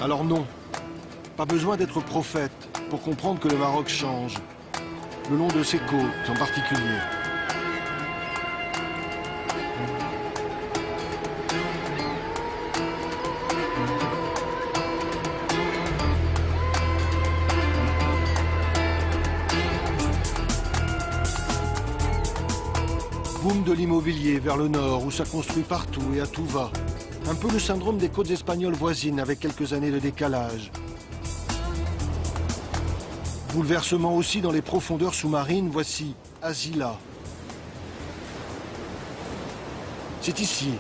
Alors non, pas besoin d'être prophète pour comprendre que le Maroc change, le long de ses côtes en particulier. Boom de l'immobilier vers le nord où ça construit partout et à tout va. Un peu le syndrome des côtes espagnoles voisines avec quelques années de décalage. Bouleversement aussi dans les profondeurs sous-marines, voici Azila. C'est ici,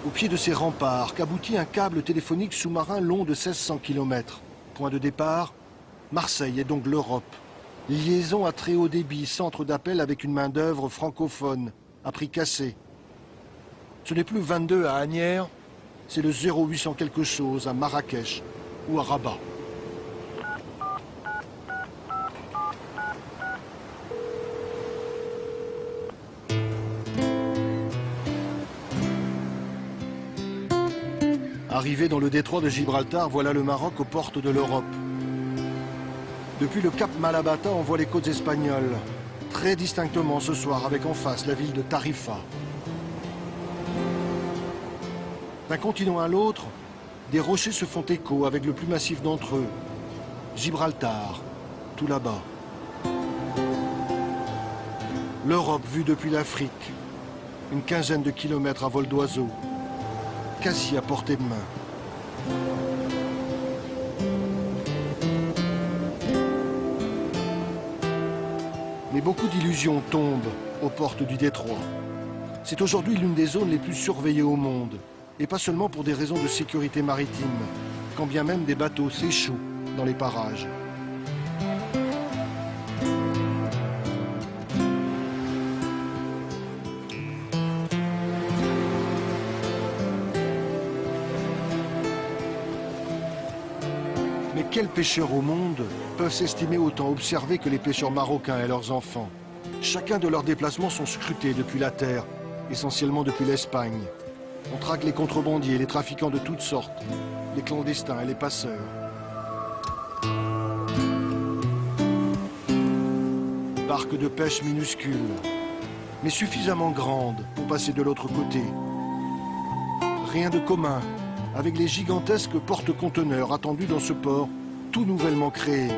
au pied de ces remparts, qu'aboutit un câble téléphonique sous-marin long de 1600 km. Point de départ, Marseille et donc l'Europe. Liaison à très haut débit, centre d'appel avec une main-d'œuvre francophone, à prix cassé. Ce n'est plus 22 à Asnières, c'est le 0800 quelque chose à Marrakech ou à Rabat. Arrivé dans le détroit de Gibraltar, voilà le Maroc aux portes de l'Europe. Depuis le cap Malabata, on voit les côtes espagnoles, très distinctement ce soir, avec en face la ville de Tarifa. D'un continent à l'autre, des rochers se font écho avec le plus massif d'entre eux, Gibraltar, tout là-bas. L'Europe vue depuis l'Afrique, une quinzaine de kilomètres à vol d'oiseau, quasi à portée de main. Mais beaucoup d'illusions tombent aux portes du détroit. C'est aujourd'hui l'une des zones les plus surveillées au monde, et pas seulement pour des raisons de sécurité maritime, quand bien même des bateaux s'échouent dans les parages. Mais quels pêcheurs au monde peuvent s'estimer autant observés que les pêcheurs marocains et leurs enfants? Chacun de leurs déplacements sont scrutés depuis la terre, essentiellement depuis l'Espagne. On traque les contrebandiers, les trafiquants de toutes sortes, les clandestins et les passeurs. Barques de pêche minuscules, mais suffisamment grandes pour passer de l'autre côté. Rien de commun avec les gigantesques porte-conteneurs attendus dans ce port tout nouvellement créé.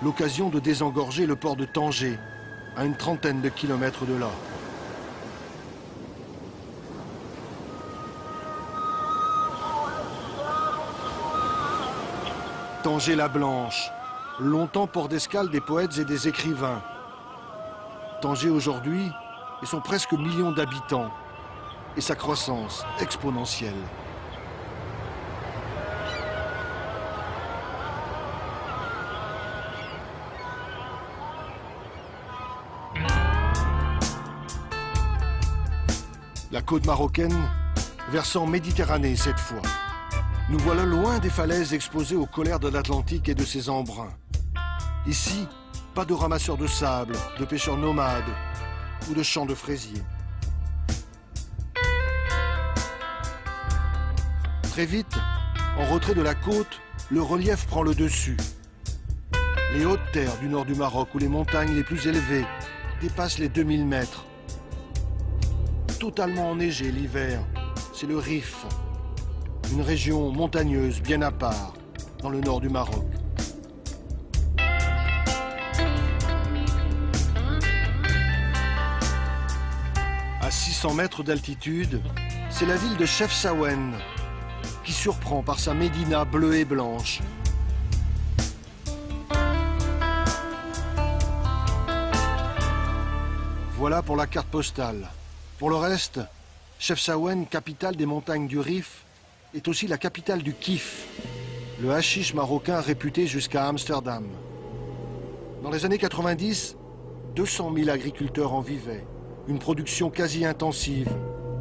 L'occasion de désengorger le port de Tanger, à une trentaine de kilomètres de là. Tanger la Blanche, longtemps port d'escale des poètes et des écrivains. Tanger aujourd'hui et son presque million d'habitants et sa croissance exponentielle. La côte marocaine, versant Méditerranée cette fois. Nous voilà loin des falaises exposées aux colères de l'Atlantique et de ses embruns. Ici, pas de ramasseurs de sable, de pêcheurs nomades ou de champs de fraisiers. Très vite, en retrait de la côte, le relief prend le dessus. Les hautes terres du nord du Maroc, où les montagnes les plus élevées dépassent les 2000 mètres. Totalement enneigé l'hiver, c'est le Rif, une région montagneuse bien à part dans le nord du Maroc. À 600 mètres d'altitude, c'est la ville de Chefchaouen qui surprend par sa médina bleue et blanche. Voilà pour la carte postale. Pour le reste, Chefchaouen, capitale des montagnes du Rif, est aussi la capitale du kiff, le hashish marocain réputé jusqu'à Amsterdam. Dans les années 90, 200 000 agriculteurs en vivaient. Une production quasi intensive,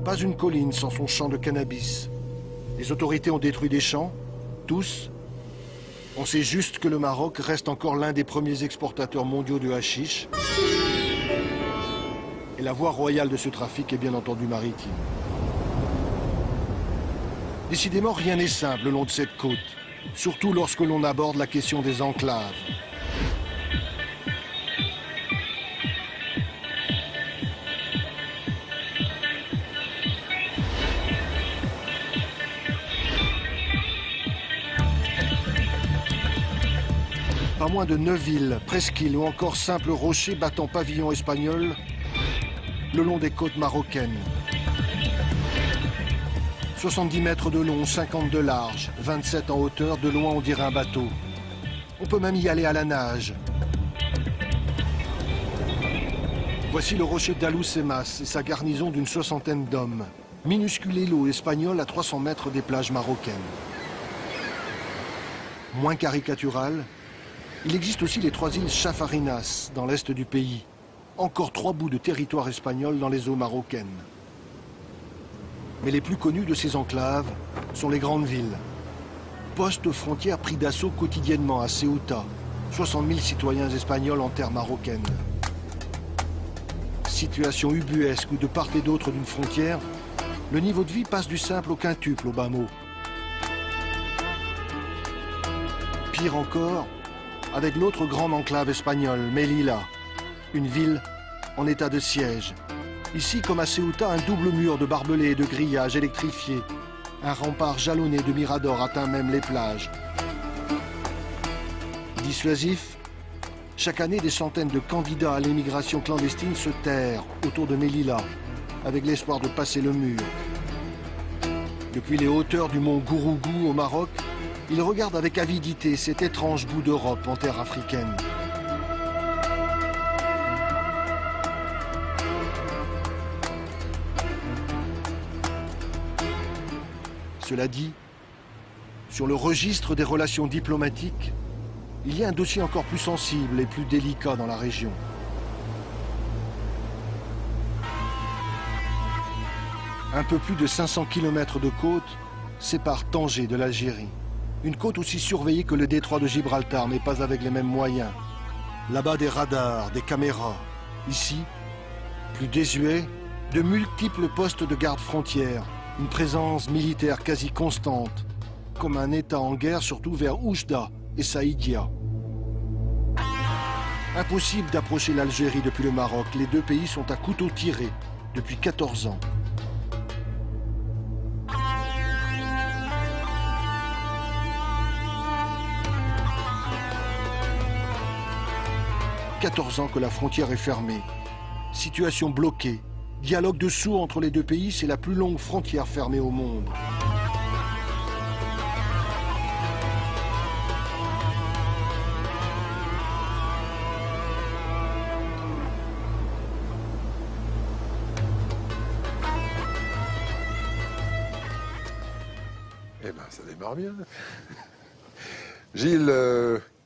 pas une colline sans son champ de cannabis. Les autorités ont détruit des champs, tous. On sait juste que le Maroc reste encore l'un des premiers exportateurs mondiaux de hashish. Et la voie royale de ce trafic est bien entendu maritime. Décidément, rien n'est simple le long de cette côte, surtout lorsque l'on aborde la question des enclaves. Pas moins de 9 îles, presqu'îles ou encore simples rochers battant pavillon espagnol le long des côtes marocaines. 70 mètres de long, 50 de large, 27 en hauteur, de loin on dirait un bateau. On peut même y aller à la nage. Voici le rocher d'Alucemas et sa garnison d'une 60aine d'hommes. Minuscule îlot espagnol à 300 mètres des plages marocaines. Moins caricatural, il existe aussi les 3 îles Chafarinas, dans l'est du pays. Encore 3 bouts de territoire espagnol dans les eaux marocaines. Mais les plus connus de ces enclaves sont les grandes villes. Postes frontières pris d'assaut quotidiennement à Ceuta. 60 000 citoyens espagnols en terre marocaine. Situation ubuesque où de part et d'autre d'une frontière, le niveau de vie passe du simple au quintuple au bas mot. Pire encore, avec l'autre grande enclave espagnole, Melilla, une ville en état de siège. Ici, comme à Ceuta, un double mur de barbelés et de grillages électrifiés. Un rempart jalonné de miradors atteint même les plages. Dissuasif, chaque année, des centaines de candidats à l'émigration clandestine se terrent autour de Melilla, avec l'espoir de passer le mur. Depuis les hauteurs du mont Gourougou au Maroc, ils regardent avec avidité cet étrange bout d'Europe en terre africaine. Cela dit, sur le registre des relations diplomatiques, il y a un dossier encore plus sensible et plus délicat dans la région. Un peu plus de 500 km de côte séparent Tanger de l'Algérie. Une côte aussi surveillée que le détroit de Gibraltar, mais pas avec les mêmes moyens. Là-bas, des radars, des caméras. Ici, plus désuet, de multiples postes de garde-frontières. Une présence militaire quasi constante, comme un État en guerre, surtout vers Oujda et Saïdia. Impossible d'approcher l'Algérie depuis le Maroc. Les deux pays sont à couteau tiré depuis 14 ans. « 14 ans que la frontière est fermée. Situation bloquée. Dialogue de sourds entre les deux pays, c'est la plus longue frontière fermée au monde. » Eh ben, ça démarre bien. Gilles,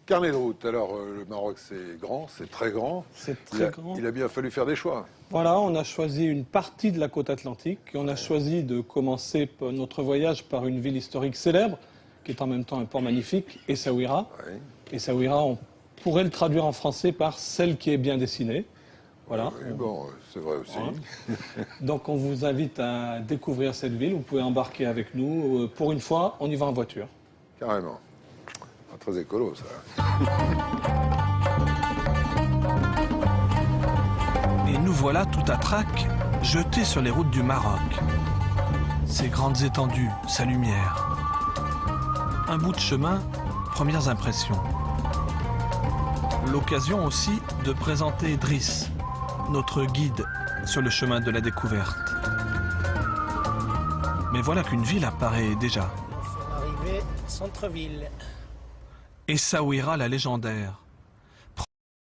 carnet de route. Alors, le Maroc, c'est grand, c'est très grand. C'est très grand. Il a bien fallu faire des choix. Voilà, on a choisi une partie de la côte atlantique et on a choisi de commencer notre voyage par une ville historique célèbre, qui est en même temps un port magnifique, Essaouira. Ouais. Essaouira, on pourrait le traduire en français par celle qui est bien dessinée. Voilà. Oui, bon, c'est vrai aussi. Voilà. Donc on vous invite à découvrir cette ville. Vous pouvez embarquer avec nous. Pour une fois, on y va en voiture. Carrément. Pas très écolo, ça. Et nous voilà tout à trac, jetés sur les routes du Maroc. Ses grandes étendues, sa lumière. Un bout de chemin, premières impressions. L'occasion aussi de présenter Driss, notre guide sur le chemin de la découverte. Mais voilà qu'une ville apparaît déjà. Nous sommes arrivés centre-ville. Essaouira la légendaire.